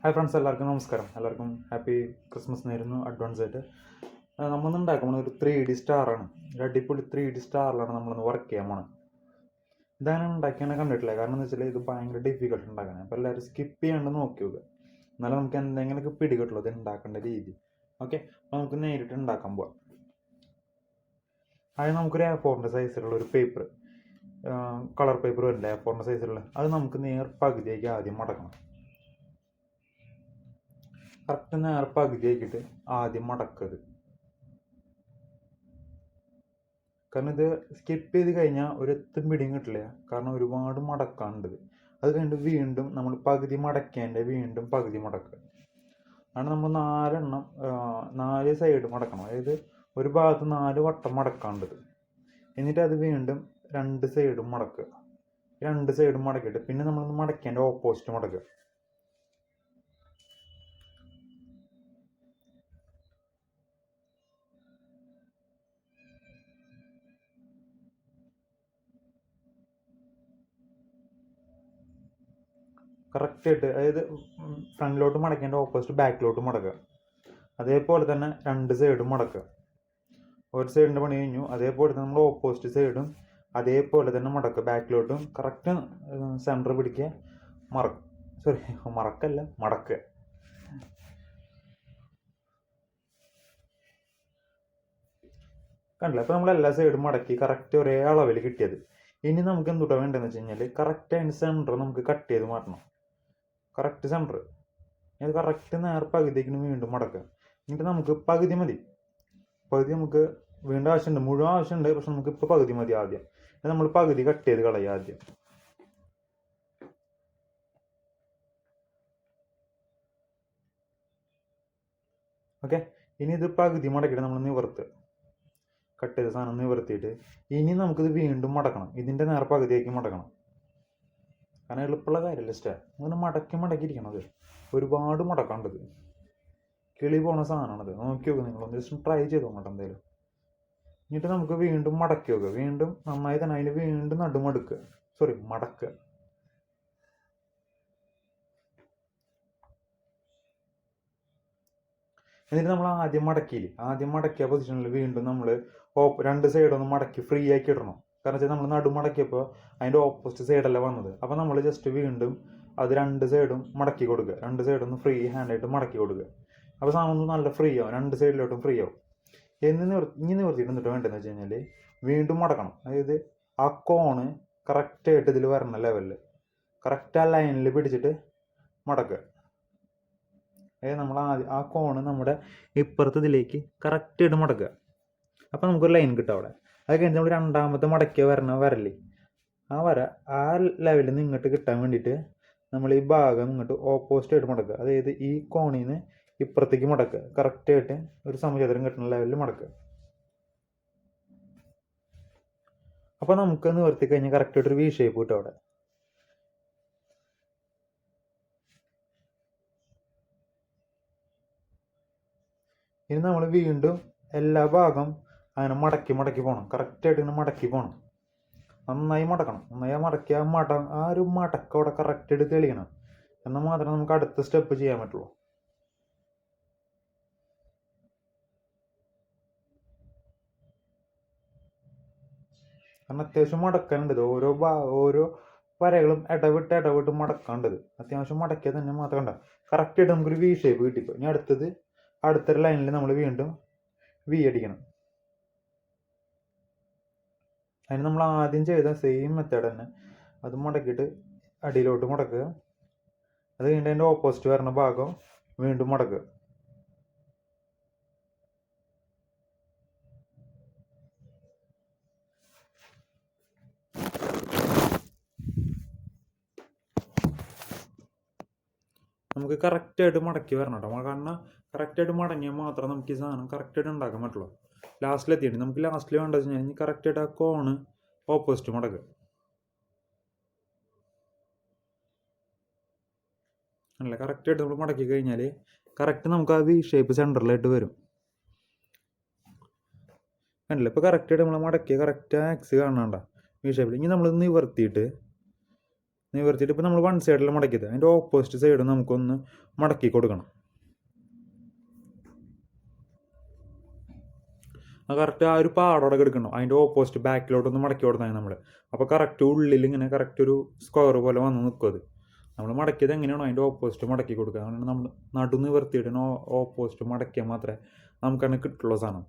Hi friends, എല്ലാവർക്കും നമസ്കാരം. എല്ലാവർക്കും ഹാപ്പി ക്രിസ്മസ് നേരുന്നു അഡ്വാൻസ് ആയിട്ട്. നമ്മളിന്ന് ഉണ്ടാക്കുന്നത് ഒരു 3D സ്റ്റാറാണ്. ഒരു അടിപൊളി 3D സ്റ്റാറിലാണ് നമ്മളിന്ന് വർക്ക് ചെയ്യാൻ പോണത്. ഇതാണ് ഉണ്ടാക്കിയാണ് കണ്ടിട്ടില്ല. കാരണം എന്ന് വെച്ചാൽ ഇത് ഭയങ്കര ഡിഫിക്കൽട്ട് ഉണ്ടാക്കാൻ. അപ്പോൾ എല്ലാവരും സ്കിപ്പ് ചെയ്യാണ്ട് നോക്കി നോക്കുക. എന്നാലും നമുക്ക് എന്തെങ്കിലുമൊക്കെ പിടികിട്ടുള്ളൂ ഇത് ഉണ്ടാക്കേണ്ട രീതി. ഓക്കെ, അപ്പോൾ നമുക്ക് നേരിട്ട് ഉണ്ടാക്കാൻ പോവാം. ആദ്യം നമുക്കൊരു A4 സൈസിലുള്ള ഒരു പേപ്പർ, കളർ പേപ്പർ വരില്ല A4 സൈസിലുള്ള, അത് നമുക്ക് നേർ പകുതിയാക്കി ആദ്യം മടക്കണം. കറക്റ്റ് നേർ പകുതിയാക്കിയിട്ട് ആദ്യം മടക്കരുത്. കാരണം ഇത് സ്കിപ്പ് ചെയ്ത് കഴിഞ്ഞാൽ ഒരെത്തും പിടിയും കിട്ടില്ല. കാരണം ഒരുപാട് മടക്കാനുണ്ട്. അത് കഴിഞ്ഞിട്ട് വീണ്ടും നമ്മൾ പകുതി മടക്കേൻ്റെ വീണ്ടും പകുതി മടക്കുക. കാരണം നമ്മൾ 4 സൈഡ് മടക്കണം. അതായത് ഒരു ഭാഗത്ത് 4 വട്ടം മടക്കാനുണ്ട്. എന്നിട്ട് അത് വീണ്ടും 2 സൈഡും മടക്കുക. 2 സൈഡും മടക്കിയിട്ട് പിന്നെ നമ്മൾ മടക്കേൻ്റെ ഓപ്പോസിറ്റ് മടക്കുക. കറക്റ്റായിട്ട്, അതായത് ഫ്രണ്ടിലോട്ട് മടക്കേണ്ട ഓപ്പോസിറ്റ് ബാക്കിലോട്ട് മടക്കുക. അതേപോലെ തന്നെ 2 സൈഡും മടക്കുക. ഒരു സൈഡിൻ്റെ പണി കഴിഞ്ഞു. അതേപോലെ തന്നെ നമ്മൾ ഓപ്പോസിറ്റ് സൈഡും അതേപോലെ തന്നെ മടക്കുക. ബാക്കിലോട്ടും കറക്റ്റ് സെൻറ്റർ പിടിക്കുക. മടക്കുക. കണ്ടില്ല? അപ്പോൾ നമ്മൾ എല്ലാ സൈഡും മടക്കി കറക്റ്റ് ഒരേ അളവിൽ കിട്ടിയത്. ഇനി നമുക്ക് എന്തുട്ടാ വേണ്ടതെന്ന് വെച്ച് കഴിഞ്ഞാൽ കറക്റ്റ് അതിൻ്റെ സെൻറ്റർ നമുക്ക് കട്ട് ചെയ്ത് മാറ്റണം. കറക്റ്റ് സെൻറ്റർ അത് കറക്റ്റ് നേർ പകുതിക്ക് വീണ്ടും മടക്കുക. എന്നിട്ട് നമുക്ക് പകുതി മതി. പകുതി നമുക്ക് വീണ്ടും ആവശ്യമുണ്ട്, മുഴുവൻ ആവശ്യമുണ്ട്. പക്ഷെ നമുക്ക് ഇപ്പോൾ പകുതി മതി. ആദ്യം നമ്മൾ പകുതി കട്ട് ചെയ്ത് കളയുക ആദ്യം. ഓക്കെ, ഇനി ഇത് പകുതി മടക്കിയിട്ട് നമ്മൾ നിവർത്തുക. കട്ട് ചെയ്ത സാധനം നിവർത്തിയിട്ട് ഇനി നമുക്കിത് വീണ്ടും മടക്കണം. ഇതിൻ്റെ നേർ പകുതിയാക്കി മടക്കണം. കാരണം എളുപ്പമുള്ള കാര്യമല്ല സ്റ്റാർ. അങ്ങനെ മടക്കിയിരിക്കണം. അത് ഒരുപാട് മടക്കാണ്ടത്. കിളി പോണ സാധനമാണത്. നോക്കി നോക്കുക, നിങ്ങളൊന്ന് ജസ്റ്റ് ട്രൈ ചെയ്ത് നോക്കട്ടെ എന്തായാലും. എന്നിട്ട് നമുക്ക് വീണ്ടും മടക്കി നോക്കുക. വീണ്ടും നന്നായി തന്നെ അതിന് വീണ്ടും മടക്കുക. എന്നിട്ട് നമ്മൾ ആദ്യം മടക്കിയ പൊസിഷനിൽ വീണ്ടും നമ്മൾ 2 സൈഡൊന്ന് മടക്കി ഫ്രീ ആക്കി ഇടണം. കാരണം വെച്ചാൽ നമ്മൾ നടുമടക്കിയപ്പോൾ അതിൻ്റെ ഓപ്പോസിറ്റ് സൈഡല്ല വന്നത്. അപ്പോൾ നമ്മൾ ജസ്റ്റ് വീണ്ടും അത് 2 സൈഡും മടക്കി കൊടുക്കുക. 2 സൈഡൊന്ന് ഫ്രീ ഹാൻഡായിട്ട് മടക്കി കൊടുക്കുക. അപ്പോൾ സാധനം നല്ല ഫ്രീ ആവും. 2 സൈഡിലോട്ടും ഫ്രീ ആവും. ഇനി നിവർത്തിയിട്ട് എന്നിട്ട് വേണ്ടതെന്ന് വെച്ച് കഴിഞ്ഞാൽ വീണ്ടും മടക്കണം. അതായത് ആ കോണ് കറക്റ്റായിട്ട് ഇതിൽ വരണ ലെവലിൽ കറക്റ്റ് ആ ലൈനിൽ പിടിച്ചിട്ട് മടക്കുക. അതായത് നമ്മൾ ആ കോണ് നമ്മുടെ ഇപ്പുറത്ത് ഇതിലേക്ക് കറക്റ്റായിട്ട് മടക്കുക. അപ്പോൾ നമുക്കൊരു ലൈൻ കിട്ടും അവിടെ. അത് കഴിഞ്ഞ് നമ്മൾ രണ്ടാമത്തെ മടക്കിയ വരല്ലേ, ആ ലെവലിൽ നിന്ന് ഇങ്ങോട്ട് കിട്ടാൻ വേണ്ടിയിട്ട് നമ്മൾ ഈ ഭാഗം ഇങ്ങോട്ട് ഓപ്പോസിറ്റായിട്ട് മടക്കുക. അതായത് ഈ കോണിൽ നിന്ന് ഇപ്പുറത്തേക്ക് മടക്കുക. കറക്റ്റായിട്ട് ഒരു സമചതുരം കിട്ടുന്ന ലെവലിൽ മടക്കുക. അപ്പോൾ നമുക്ക് നിവർത്തി കഴിഞ്ഞാൽ കറക്റ്റായിട്ടൊരു വി ഷേപ്പ് കിട്ടും അവിടെ. ഇനി നമ്മൾ വീണ്ടും എല്ലാ ഭാഗം അങ്ങനെ മടക്കി പോകണം. കറക്റ്റായിട്ട് ഇങ്ങനെ മടക്കി പോകണം. നന്നായി മടക്കണം. നന്നായി മടക്കി ആ ഒരു മടക്കം അവിടെ കറക്റ്റായിട്ട് തെളിയണം. എന്നാൽ മാത്രമേ നമുക്ക് അടുത്ത സ്റ്റെപ്പ് ചെയ്യാൻ പറ്റുള്ളൂ. കാരണം അത്യാവശ്യം മടക്കാനുണ്ട്. ഓരോ വരകളും ഇടവിട്ട് മടക്കാണ്ടത്. അത്യാവശ്യം മടക്കിയാൽ തന്നെ മാത്രം കറക്റ്റായിട്ട് നമുക്കൊരു വി ഷേപ്പ് കിട്ടിപ്പോൾ. ഇനി അടുത്തൊരു ലൈനിൽ നമ്മൾ വീണ്ടും വി അടിക്കണം. അതിന് നമ്മൾ ആദ്യം ചെയ്ത സെയിം മെത്തേഡ് തന്നെ. അത് മടക്കിയിട്ട് അടിയിലോട്ട് മടക്കുക. അത് കഴിഞ്ഞിട്ട് അതിൻ്റെ ഓപ്പോസിറ്റ് വരുന്ന ഭാഗം വീണ്ടും മടക്കുക. നമുക്ക് കറക്റ്റായിട്ട് മടക്കി വരണം കേട്ടോ. കാരണം കറക്റ്റായിട്ട് മടങ്ങിയാൽ മാത്രമേ നമുക്ക് ഈ സാധനം കറക്റ്റായിട്ട് ഉണ്ടാക്കാൻ പറ്റുള്ളൂ. ലാസ്റ്റിലെത്തിയിട്ട് നമുക്ക് ലാസ്റ്റിൽ വേണ്ടത് വെച്ച് കഴിഞ്ഞാൽ കറക്റ്റായിട്ട് ആ കോണ് ഓപ്പോസിറ്റ് മടക്കുക. അല്ല, കറക്റ്റായിട്ട് നമ്മൾ മടക്കി കഴിഞ്ഞാൽ കറക്റ്റ് നമുക്ക് ആ വി ഷേപ്പ് സെൻറ്ററിലായിട്ട് വരും. അല്ല, ഇപ്പോൾ കറക്റ്റായിട്ട് നമ്മൾ മടക്കിയ കറക്റ്റ് ആക്സ് കാണണ്ട വി ഷേപ്പിൽ. ഇനി നമ്മൾ നിവർത്തിയിട്ട് നിവർത്തിയിട്ട് ഇപ്പോൾ നമ്മൾ വൺ സൈഡിൽ മടക്കിയത് അതിൻ്റെ ഓപ്പോസിറ്റ് സൈഡ് നമുക്കൊന്ന് മടക്കി കൊടുക്കണം. കറക്റ്റ് ആ ഒരു പാടോടെ എടുക്കണം, അതിൻ്റെ ഓപ്പോസിറ്റ് ബാക്കിലോട്ടൊന്ന് മടക്കി കൊടുത്താൽ നമ്മൾ. അപ്പോൾ കറക്റ്റ് ഉള്ളിൽ ഇങ്ങനെ കറക്റ്റ് ഒരു സ്ക്വയർ പോലെ വന്ന് നിൽക്കും. അത് നമ്മൾ മടക്കിയത് എങ്ങനെയാണോ അതിൻ്റെ ഓപ്പോസിറ്റ് മടക്കി കൊടുക്കുക. അങ്ങനെ നമ്മൾ നടു നിവർത്തിയിട്ട് ഓപ്പോസിറ്റ് മടക്കിയാൽ മാത്രമേ നമുക്കങ്ങനെ കിട്ടുള്ളൂ സാധനം.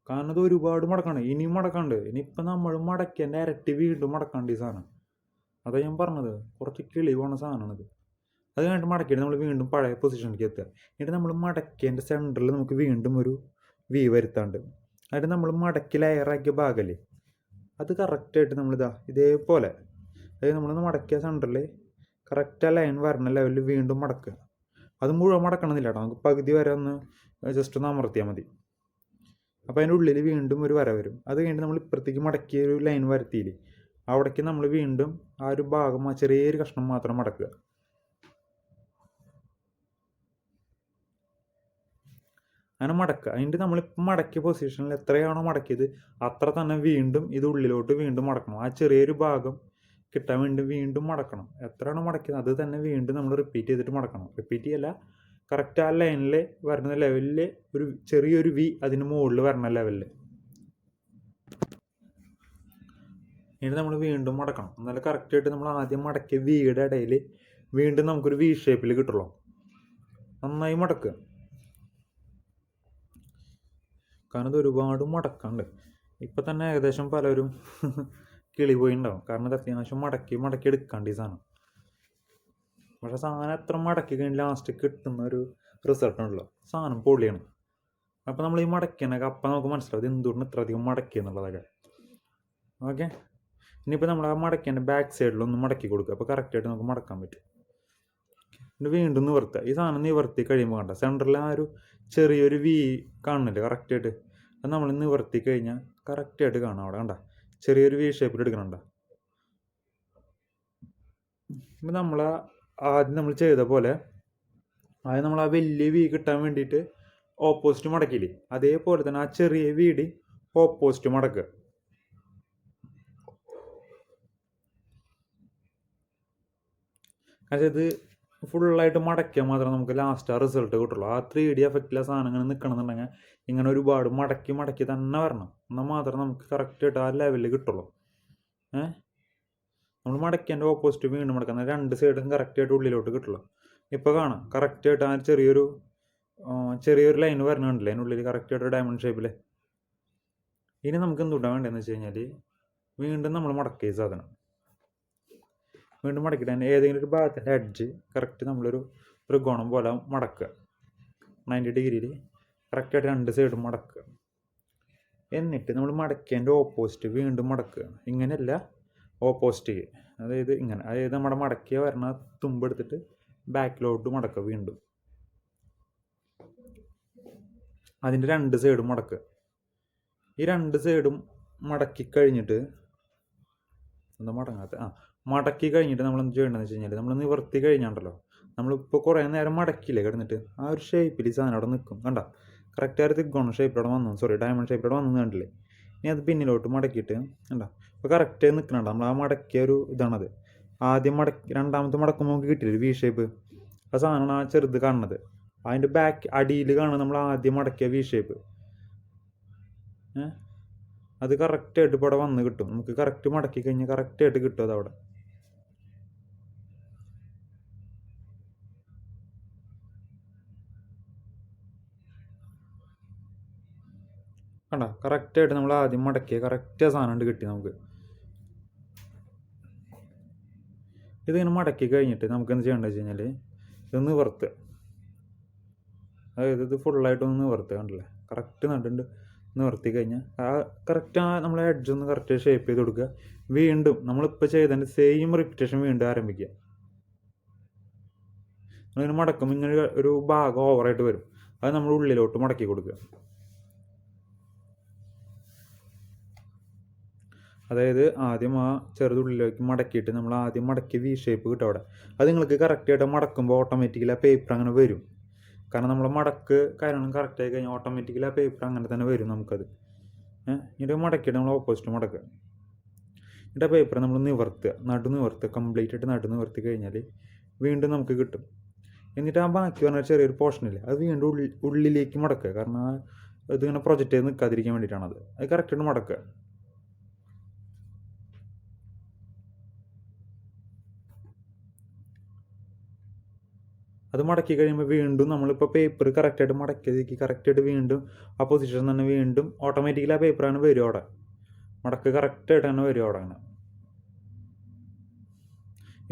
കാരണം ഇത് ഒരുപാട് മടക്കാണ്, ഇനിയും മടക്കാണ്ട്. ഇനിയിപ്പോൾ നമ്മൾ മടക്കിയതിൻ്റെ ഇരട്ടി വീണ്ടും മടക്കാണ്ട് ഈ സാധനം. അതാണ് ഞാൻ പറഞ്ഞത്, കുറച്ച് കിളി പോണ സാധനമാണിത്. അത് കഴിഞ്ഞിട്ട് മടക്കിയിട്ട് നമ്മൾ വീണ്ടും പഴയ പൊസിഷനിലേക്ക് എത്തുക. എന്നിട്ട് നമ്മൾ മടക്കിയതിൻ്റെ സെൻറ്ററിൽ നമുക്ക് വീണ്ടും ഒരു വി വരുത്താണ്ട്, അതിന് നമ്മൾ മടക്കി ലെയറാക്കിയ ഭാഗമല്ലേ അത് കറക്റ്റായിട്ട് ഇതേപോലെ, അതായത് നമ്മളൊന്ന് മടക്കിയ സെൻറ്ററിൽ കറക്റ്റ് ആ ലൈൻ വരണ ലെവലിൽ വീണ്ടും മടക്കുക. അത് മുഴുവൻ മടക്കണമെന്നില്ല കേട്ടോ, നമുക്ക് പകുതി വരെ ഒന്ന് ജസ്റ്റ് ഒന്ന് അമർത്തിയാൽ മതി. അപ്പോൾ അതിൻ്റെ ഉള്ളിൽ വീണ്ടും ഒരു വര വരും. അത് കഴിഞ്ഞിട്ട് നമ്മൾ ഇപ്പുറത്തേക്ക് മടക്കിയ ഒരു ലൈൻ വരുത്തിയില്ലേ, അവിടേക്ക് നമ്മൾ വീണ്ടും ആ ഒരു ഭാഗം ആ ചെറിയൊരു കഷ്ണം മാത്രം മടക്കുക. അങ്ങനെ മടക്കുക. അതിൻ്റെ നമ്മളിപ്പോൾ മടക്കിയ പൊസിഷനിൽ എത്രയാണോ മടക്കിയത് അത്ര തന്നെ വീണ്ടും ഇത് ഉള്ളിലോട്ട് വീണ്ടും മടക്കണം. ആ ചെറിയൊരു ഭാഗം കിട്ടാൻ വേണ്ടി വീണ്ടും മടക്കണം. എത്രയാണോ മടക്കിയത് അത് തന്നെ വീണ്ടും നമ്മൾ റിപ്പീറ്റ് ചെയ്തിട്ട് മടക്കണം. റിപ്പീറ്റ് ചെയ്യല്ല, കറക്റ്റ് ആ ലൈനിൽ വരുന്ന ലെവലിൽ ഒരു ചെറിയൊരു വി അതിന് മുകളിൽ വരണ ലെവലിൽ ഇനി നമ്മൾ വീണ്ടും മടക്കണം. എന്നാലും കറക്റ്റായിട്ട് നമ്മൾ ആദ്യം മടക്കിയ വിയുടെ ഇടയിൽ വീണ്ടും നമുക്കൊരു വി ഷേപ്പിൽ കിട്ടുള്ളൂ. നന്നായി മടക്കുക, കാരണം ഇത് ഒരുപാട് മടക്കാണ്ട്. ഇപ്പം തന്നെ ഏകദേശം പലരും കിളി പോയി ഉണ്ടാവും, കാരണം ഇത് അത്യാവശ്യം മടക്കി എടുക്കാണ്ട് ഈ സാധനം. പക്ഷെ സാധനം എത്ര മടക്കി കഴിഞ്ഞ് ലാസ്റ്റ് കിട്ടുന്ന ഒരു റിസൾട്ട് ഉണ്ടല്ലോ, സാധനം പൊളിയാണ്. അപ്പം നമ്മൾ ഈ മടക്കിയതിനൊക്കെ അപ്പം നമുക്ക് മനസ്സിലാവും ഇത് എന്തുകൊണ്ട് ഇത്ര അധികം മടക്കി എന്നുള്ളതൊക്കെ. ഓക്കെ, ഇനിയിപ്പോൾ നമ്മൾ ആ മടക്കിയതിൻ്റെ ബാക്ക് സൈഡിലൊന്ന് മടക്കി കൊടുക്കുക. അപ്പോൾ കറക്റ്റായിട്ട് നമുക്ക് മടക്കാൻ പറ്റും. എന്നിട്ട് വീണ്ടും നിവർത്തുക. ഈ സാധനം നിവർത്തി കഴിയുമ്പോൾ കണ്ട സെൻറ്ററിൽ ആ ഒരു ചെറിയൊരു വി കാണുന്നില്ല കറക്റ്റായിട്ട്, അത് നമ്മൾ നിവർത്തി കഴിഞ്ഞാൽ കറക്റ്റായിട്ട് കാണാം. അവിടെ കണ്ട ചെറിയൊരു വി ഷേപ്പിൽ എടുക്കണുണ്ട. ഇപ്പം നമ്മൾ ആദ്യം നമ്മൾ ചെയ്ത പോലെ ആദ്യം നമ്മൾ ആ വലിയ വി കിട്ടാൻ വേണ്ടിയിട്ട് ഓപ്പോസിറ്റ് മടക്കിയില്ലേ, അതേപോലെ തന്നെ ആ ചെറിയ വീടി ഓപ്പോസിറ്റ് മടക്കുക. അതായത് ഫുള്ളായിട്ട് മടക്കിയാൽ മാത്രമേ നമുക്ക് ലാസ്റ്റ് ആ റിസൾട്ട് കിട്ടുള്ളൂ. ആ 3D എഫക്റ്റിലെ സാധനങ്ങൾ നിൽക്കണമെന്നുണ്ടെങ്കിൽ ഇങ്ങനെ ഒരുപാട് മടക്കി തന്നെ വരണം, എന്നാൽ മാത്രമേ നമുക്ക് കറക്റ്റായിട്ട് ആ ലെവലിൽ കിട്ടുള്ളൂ. നമ്മൾ മടക്കിയതിൻ്റെ ഓപ്പോസിറ്റ് വീണ്ടും മടക്കുന്നത് രണ്ട് സൈഡും കറക്റ്റായിട്ട് ഉള്ളിലോട്ട് കിട്ടുള്ളൂ. ഇപ്പോൾ കാണാം കറക്റ്റായിട്ട് ആ ചെറിയൊരു ലൈൻ വരണുണ്ടല്ലേ അതിനുള്ളിൽ കറക്റ്റായിട്ട് ഡയമണ്ട് ഷേപ്പിൽ. ഇനി നമുക്ക് എന്തുകൊണ്ടാണ് വേണ്ടതെന്ന് വെച്ച് കഴിഞ്ഞാൽ വീണ്ടും നമ്മൾ മടക്കിയ സാധനം വീണ്ടും മടക്കിയിട്ട് തന്നെ ഏതെങ്കിലും ഒരു ഭാഗത്തിൻ്റെ എഡ്ജ് കറക്റ്റ് നമ്മളൊരു ത്രികോണം പോലെ മടക്കുക. 90 ഡിഗ്രിയിൽ കറക്റ്റായിട്ട് രണ്ട് സൈഡും മടക്കുക. എന്നിട്ട് നമ്മൾ മടക്കിയതിൻ്റെ ഓപ്പോസിറ്റ് വീണ്ടും മടക്കുക. ഇങ്ങനെയല്ല, ഓപ്പോസിറ്റ്, അതായത് ഇങ്ങനെ, അതായത് നമ്മുടെ മടക്കിയ വരണ തുമ്പെടുത്തിട്ട് ബാക്കിലോട്ട് മടക്കുക. വീണ്ടും അതിൻ്റെ രണ്ട് സൈഡും മടക്കുക. ഈ രണ്ട് സൈഡും മടക്കി കഴിഞ്ഞിട്ട് മടക്കി കഴിഞ്ഞിട്ട് നമ്മൾ എന്ത് ചെയ്യേണ്ടതെന്ന് വെച്ച് കഴിഞ്ഞാൽ നമ്മൾ നിവർത്തി കഴിഞ്ഞാണ്ടല്ലോ, നമ്മളിപ്പോൾ കുറേ നേരം മടക്കിയില്ലേ കിടന്നിട്ട് ആ ഒരു ഷേപ്പിൽ ഈ സാധനം അവിടെ നിൽക്കും. കണ്ട കറക്റ്റ് ആ ഒരു തിക്കോണം ഷേപ്പിലൂടെ വന്നു, ഡയമണ്ട് ഷേപ്പിലൂടെ വന്നു കണ്ടില്ലേ. ഇനി അത് പിന്നിലോട്ട് മടക്കിയിട്ട് കണ്ട ഇപ്പോൾ കറക്റ്റ് നിൽക്കണുണ്ട്. നമ്മൾ ആ മടക്കിയ ഒരു ഇതാണത്. ആദ്യം രണ്ടാമത്തെ മടക്കുമ്പോൾ നമുക്ക് കിട്ടിയില്ല വി ഷേപ്പ്, ആ സാധനമാണ് ആ ചെറുത് കാണുന്നത്. അതിൻ്റെ ബാക്ക് അടിയിൽ കാണുന്നത് നമ്മൾ ആദ്യം മടക്കിയ വി ഷേപ്പ്. അത് കറക്റ്റായിട്ട് ഇപ്പോൾ അവിടെ വന്ന് കിട്ടും. നമുക്ക് കറക്റ്റ് മടക്കി കഴിഞ്ഞാൽ കറക്റ്റായിട്ട് കിട്ടും അതവിടെ. കണ്ട കറക്റ്റായിട്ട് നമ്മൾ ആദ്യം മടക്കിയ കറക്റ്റ് സാധനം ഉണ്ട് കിട്ടി നമുക്ക്. ഇതിങ്ങനെ മടക്കി കഴിഞ്ഞിട്ട് നമുക്ക് എന്ത് ചെയ്യേണ്ടത് വെച്ച് കഴിഞ്ഞാൽ ഇത് നിവർത്തുക. അതായത് ഇത് ഫുള്ളായിട്ടൊന്ന് നിവർത്തുക. കണ്ടില്ലേ, കറക്റ്റ് നടുണ്ട് നിവർത്തി കഴിഞ്ഞാൽ ആ കറക്റ്റ് നമ്മളെ എഡ്ജൊന്ന് കറക്റ്റ് ഷേപ്പ് ചെയ്ത് കൊടുക്കുക. വീണ്ടും നമ്മളിപ്പോൾ ചെയ്തതിൻ്റെ സെയിം റിപ്പിറ്റേഷൻ വീണ്ടും ആരംഭിക്കുക. നമ്മളിങ്ങനെ മടക്കും, ഇങ്ങനെ ഒരു ഭാഗം ഓവറായിട്ട് വരും, അത് നമ്മൾ ഉള്ളിലോട്ട് മടക്കി കൊടുക്കുക. അതായത് ആദ്യം ആ ചെറുതുള്ളിലേക്ക് മടക്കിയിട്ട് നമ്മൾ ആദ്യം മടക്കി വി ഷേപ്പ് കിട്ടും അവിടെ. അത് നിങ്ങൾക്ക് കറക്റ്റായിട്ട് മടക്കുമ്പോൾ ഓട്ടോമാറ്റിക്കലി ആ പേപ്പർ അങ്ങനെ വരും. കാരണം നമ്മൾ മടക്ക് കാര്യങ്ങളും കറക്റ്റായി കഴിഞ്ഞാൽ ഓട്ടോമാറ്റിക്കലി ആ പേപ്പർ അങ്ങനെ തന്നെ വരും നമുക്കത്. എന്നിട്ട് മടക്കിയിട്ട് നമ്മൾ ഓപ്പോസിറ്റ് മടക്കുക. എന്നിട്ട് ആ പേപ്പർ നമ്മൾ നിവർത്തുക, നിവർത്തുക, കംപ്ലീറ്റ് ആയിട്ട് നിവർത്തി കഴിഞ്ഞാൽ വീണ്ടും നമുക്ക് കിട്ടും. എന്നിട്ട് ആ ബാക്കി പറഞ്ഞ ചെറിയൊരു പോർഷനില്ല അത് വീണ്ടും ഉള്ളിലേക്ക് മടക്കുക. കാരണം ഇതിങ്ങനെ പ്രൊജക്റ്റ് ചെയ്ത് നിൽക്കാതിരിക്കാൻ വേണ്ടിയിട്ടാണത്. അത് കറക്റ്റായിട്ട് മടക്കുക. അത് മടക്കി കഴിയുമ്പോൾ വീണ്ടും നമ്മളിപ്പോൾ പേപ്പർ കറക്റ്റായിട്ട് മടക്കിയതിലേക്ക് കറക്റ്റായിട്ട് വീണ്ടും ആ പൊസിഷൻ തന്നെ വീണ്ടും ഓട്ടോമാറ്റിക്കലി ആ പേപ്പറാണ് വരും അവിടെ. മടക്ക് കറക്റ്റായിട്ട് തന്നെ വരും അവിടെ. അങ്ങനെ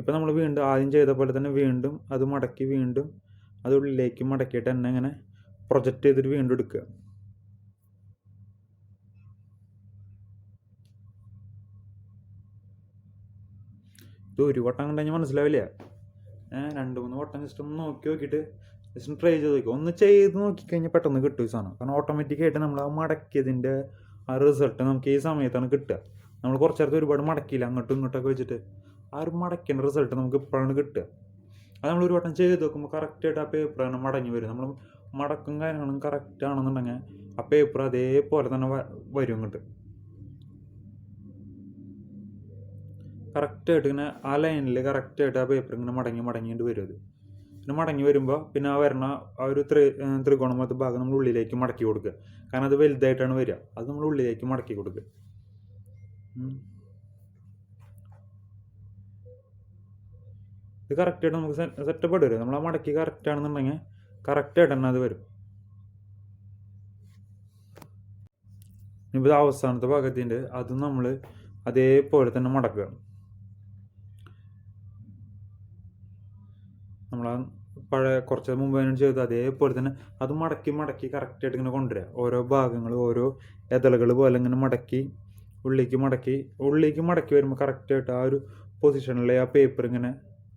ഇപ്പം നമ്മൾ വീണ്ടും ആദ്യം ചെയ്ത പോലെ തന്നെ വീണ്ടും അത് മടക്കി വീണ്ടും അത് ഉള്ളിലേക്ക് മടക്കിയിട്ട് തന്നെ ഇങ്ങനെ പ്രൊജക്റ്റ് ചെയ്തിട്ട് വീണ്ടും എടുക്കുക. ഇത് ഒരു വട്ടം കണ്ടുകഴിഞ്ഞാൽ മനസ്സിലാവില്ല. 2-3 വട്ടം ജസ്റ്റ് ഒന്ന് നോക്കിയിട്ട് ജസ്റ്റ് ട്രൈ ചെയ്ത് നോക്കുക. ഒന്ന് ചെയ്ത് നോക്കിക്കഴിഞ്ഞാൽ പെട്ടെന്ന് കിട്ടും ഈ സാധനം. കാരണം ഓട്ടോമാറ്റിക്കായിട്ട് നമ്മൾ ആ മടക്കിയതിൻ്റെ ആ റിസൾട്ട് നമുക്ക് ഈ സമയത്താണ് കിട്ടുക. നമ്മൾ കുറച്ച് നേരത്തെ ഒരുപാട് മടക്കിയില്ല അങ്ങോട്ടും ഇങ്ങോട്ടൊക്കെ വെച്ചിട്ട് ആ ഒരു മടക്കേണ്ട റിസൾട്ട് നമുക്ക് ഇപ്പോഴാണ് കിട്ടുക. അത് നമ്മൾ ഒരു വട്ടം ചെയ്ത് നോക്കുമ്പോൾ കറക്റ്റായിട്ട് ആ പേപ്പറാണ് മടങ്ങി വരും. നമ്മൾ മടക്കും കാര്യങ്ങളും കറക്റ്റ് ആണെന്നുണ്ടെങ്കിൽ ആ പേപ്പർ അതേപോലെ തന്നെ വരും ഇങ്ങോട്ട് കറക്റ്റായിട്ട്. ഇങ്ങനെ ആ ലൈനിൽ കറക്റ്റായിട്ട് ആ പേപ്പർ ഇങ്ങനെ മടങ്ങിയിട്ട് വരും. അത് പിന്നെ മടങ്ങി വരുമ്പോൾ പിന്നെ ആ വരണ ആ ഒരു ത്രികോണം പോലത്തെ ഭാഗം നമ്മൾ ഉള്ളിലേക്ക് മടക്കി കൊടുക്കുക. കാരണം അത് വലുതായിട്ടാണ് വരിക. അത് നമ്മൾ ഉള്ളിലേക്ക് മടക്കി കൊടുക്കുക. ഇത് കറക്റ്റായിട്ട് നമുക്ക് സെറ്റപ്പ് ആയിട്ട് വരും. നമ്മൾ ആ മടക്കി കറക്റ്റ് ആണെന്നുണ്ടെങ്കിൽ കറക്റ്റായിട്ട് തന്നെ അത് വരും. ഇപ്പോൾ അവസാനത്തെ ഭാഗത്തിൻ്റെ അത് നമ്മൾ അതേപോലെ തന്നെ മടക്കുക. നമ്മൾ ആ പഴയ കുറച്ച് മുമ്പ് അതിനോട് ചെയ്ത് അതേപോലെ തന്നെ അത് മടക്കി കറക്റ്റായിട്ട് ഇങ്ങനെ കൊണ്ടുവരിക. ഓരോ ഭാഗങ്ങൾ ഓരോ ഇതളുകൾ പോലെ ഇങ്ങനെ മടക്കി ഉള്ളിലേക്ക് മടക്കി വരുമ്പോൾ കറക്റ്റായിട്ട് ആ ഒരു പൊസിഷനിലെ ആ പേപ്പർ ഇങ്ങനെ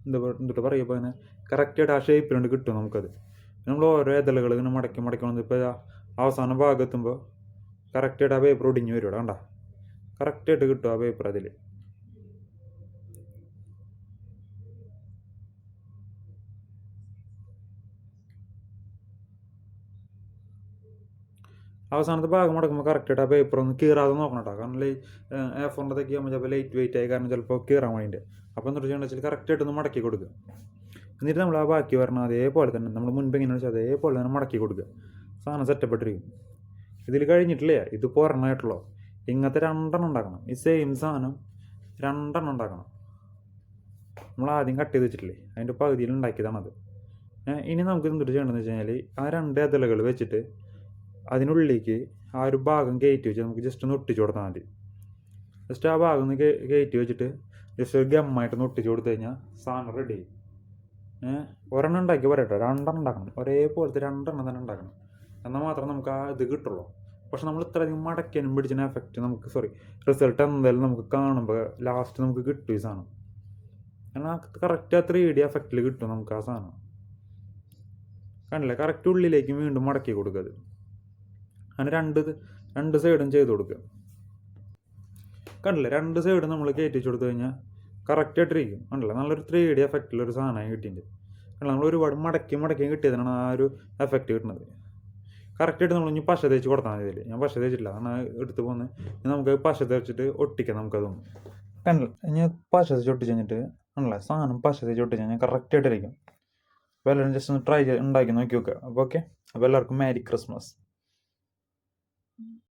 എന്തിട്ട് പറയുമ്പോൾ ഇങ്ങനെ കറക്റ്റായിട്ട് ആ ഷേപ്പിലുണ്ട് കിട്ടും നമുക്കത്. നമ്മൾ ഓരോ ഇതളുകൾ ഇങ്ങനെ മടക്കി വന്നത് ഇപ്പോൾ അവസാന ഭാഗത്തുമ്പോൾ കറക്റ്റായിട്ട് ആ പേപ്പർ ഒടിഞ്ഞ് വരും. കണ്ട കറക്റ്റായിട്ട് കിട്ടും ആ പേപ്പർ അതിൽ. അവസാനത്തെ ഭാഗം മടക്കുമ്പോൾ കറക്റ്റായിട്ട് ആ പേപ്പർ ഒന്ന് കീറാതെ നോക്കണം കേട്ടോ. കാരണം A4-തൊക്കെ ആകുമ്പോൾ ചിലപ്പോൾ ലൈറ്റ് വെയിറ്റ് ആയി കാരണം ചിലപ്പോൾ കീറാൻ വേണ്ടിയിട്ട്. അപ്പോൾ എന്നിട്ട് ചെയ്യണമെന്ന് വെച്ചാൽ കറക്റ്റായിട്ട് ഒന്ന് മടക്കി കൊടുക്കുക. എന്നിട്ട് നമ്മൾ ആ ബാക്കി വരണം അതേപോലെ തന്നെ നമ്മൾ മുൻപ് എങ്ങനെയാണെന്ന് വെച്ചാൽ അതേപോലെ തന്നെ മടക്കി കൊടുക്കുക. സാധനം സെറ്റപ്പെട്ടിരിക്കും. ഇതിൽ കഴിഞ്ഞിട്ടില്ലേ ഇത് പോരണമായിട്ടുള്ളൂ. ഇങ്ങനത്തെ 2 ഉണ്ടാക്കണം. ഈ സെയിം സാധനം 2 ഉണ്ടാക്കണം. നമ്മൾ ആദ്യം കട്ട് ചെയ്ത് വെച്ചിട്ടില്ലേ അതിൻ്റെ പകുതിയിൽ ഉണ്ടാക്കിയതാണത്. ഇനി നമുക്ക് എന്തിട്ട് ചെയ്യണമെന്ന് വെച്ച് കഴിഞ്ഞാൽ ആ 2 ഇതളുകൾ വെച്ചിട്ട് അതിനുള്ളിലേക്ക് ആ ഒരു ഭാഗം കയറ്റി വെച്ച് നമുക്ക് ജസ്റ്റ് ഒന്ന് ഒട്ടിച്ചു കൊടുത്താൽ മതി. ജസ്റ്റ് ആ ഭാഗം ഒന്ന് കയറ്റി വെച്ചിട്ട് ജസ്റ്റ് ഒരു ഗമ്മായിട്ട് ഒട്ടിച്ചു കൊടുത്തു കഴിഞ്ഞാൽ സാധനം റെഡി. ഒരെണ്ണം ഉണ്ടാക്കി പറയട്ടോ 2 ഉണ്ടാക്കണം. ഒരേപോലത്തെ 2 തന്നെ ഉണ്ടാക്കണം. എന്നാൽ മാത്രം നമുക്ക് ആ ഇത് കിട്ടുള്ളൂ. പക്ഷെ നമ്മൾ ഇത്രയധികം മടക്കാനും പിടിച്ചതിന് എഫക്റ്റ് നമുക്ക് റിസൾട്ട് എന്തായാലും നമുക്ക് കാണുമ്പോൾ ലാസ്റ്റ് നമുക്ക് കിട്ടും ഈ സാധനം. കാരണം കറക്റ്റ് ആ 3D എഫക്റ്റിൽ കിട്ടും നമുക്ക് ആ സാധനം. കണ്ടില്ലേ കറക്റ്റ് ഉള്ളിലേക്ക് വീണ്ടും മടക്കി കൊടുക്കുക. അത് അങ്ങനെ 2 സൈഡും ചെയ്ത് കൊടുക്കുക. കണ്ടില്ലേ 2 സൈഡും നമ്മൾ കയറ്റിച്ച് കൊടുത്തു കഴിഞ്ഞാൽ കറക്റ്റായിട്ടിരിക്കും. കണ്ടില്ല നല്ലൊരു 3D എഫക്റ്റിലൊരു സാധനമായി കിട്ടിയിട്ടുണ്ട്. കാരണം നമ്മൾ ഒരുപാട് മടക്കി കിട്ടിയതാണ് ആ ഒരു എഫക്റ്റ് കിട്ടുന്നത്. കറക്റ്റായിട്ട് നമ്മൾ ഇനി പശ തേച്ച് കൊടുത്താൽ മതി. ഇതിൽ ഞാൻ പശ തേച്ചിട്ടില്ല കാരണം എടുത്ത് പോകുന്നത്. നമുക്ക് പശ തേച്ചിട്ട് ഒട്ടിക്കാം നമുക്കതൊന്നും. കണ്ടില്ല ഇനി പശ തേച്ച് ഒട്ടിച്ച് കഴിഞ്ഞിട്ട് കണ്ടില്ല സാധനം പശ തേച്ച് ഒട്ടിച്ച് കഴിഞ്ഞാൽ കറക്റ്റായിട്ടിരിക്കും. അപ്പോൾ എല്ലാവരും ജസ്റ്റ് ഒന്ന് ഉണ്ടാക്കി നോക്കി നോക്കുക. അപ്പോൾ ഓക്കെ. അപ്പോൾ എല്ലാവർക്കും മേരി ക്രിസ്മസ്.